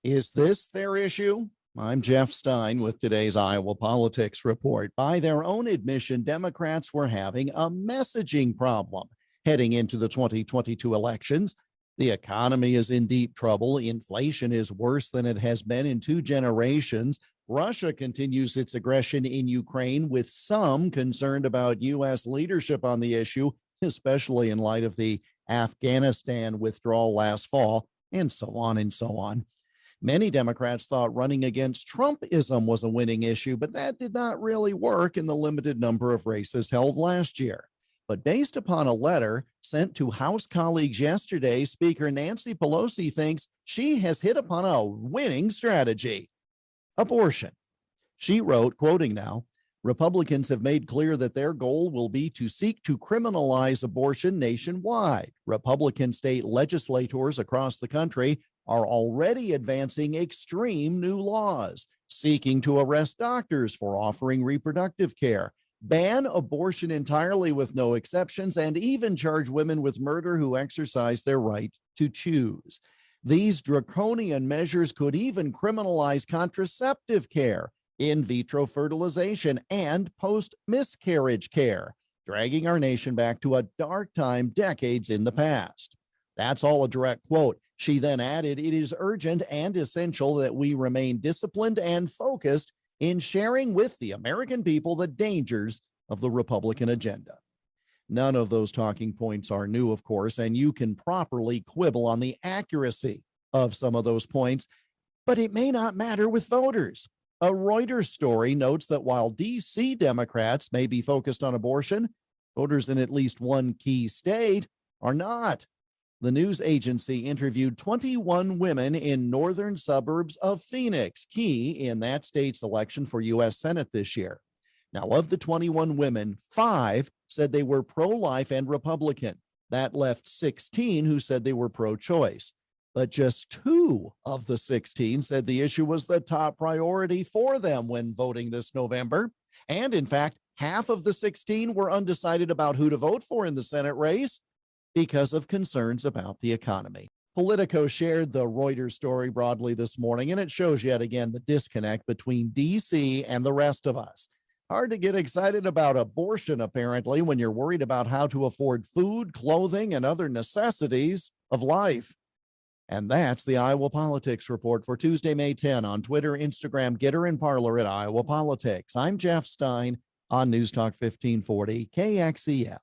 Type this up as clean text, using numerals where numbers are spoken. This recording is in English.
Is this their issue? I'm Jeff Stein with today's Iowa Politics Report. By their own admission, Democrats were having a messaging problem heading into the 2022 elections. The economy is in deep trouble. Inflation is worse than it has been in 2 generations. Russia continues its aggression in Ukraine, with some concerned about U.S. leadership on the issue, especially in light of the Afghanistan withdrawal last fall, and so on and so on. Many Democrats thought running against Trumpism was a winning issue, but that did not really work in the limited number of races held last year. But based upon a letter sent to House colleagues yesterday, Speaker Nancy Pelosi thinks she has hit upon a winning strategy: abortion. She wrote, quoting now, "Republicans have made clear that their goal will be to seek to criminalize abortion nationwide. Republican state legislators across the country are already advancing extreme new laws, seeking to arrest doctors for offering reproductive care, ban abortion entirely with no exceptions, and even charge women with murder who exercise their right to choose. These draconian measures could even criminalize contraceptive care, in vitro fertilization, and post-miscarriage care, dragging our nation back to a dark time decades in the past." That's all a direct quote. She then added, "It is urgent and essential that we remain disciplined and focused in sharing with the American people the dangers of the Republican agenda." None of those talking points are new, of course, and you can properly quibble on the accuracy of some of those points, but it may not matter with voters. A Reuters story notes that while D.C. Democrats may be focused on abortion, voters in at least one key state are not. The news agency interviewed 21 women in northern suburbs of Phoenix, key in that state's election for U.S. Senate this year. Now, of the 21 women, 5 said they were pro-life and Republican. That left 16 who said they were pro-choice. But just 2 of the 16 said the issue was the top priority for them when voting this November. And in fact, half of the 16 were undecided about who to vote for in the Senate race because of concerns about the economy. Politico shared the Reuters story broadly this morning, and it shows yet again the disconnect between D.C. and the rest of us. Hard to get excited about abortion, apparently, when you're worried about how to afford food, clothing, and other necessities of life. And that's the Iowa Politics Report for Tuesday, May 10 on Twitter, Instagram, Getter, and Parler at Iowa Politics. I'm Jeff Stein on News Talk 1540 KXEL.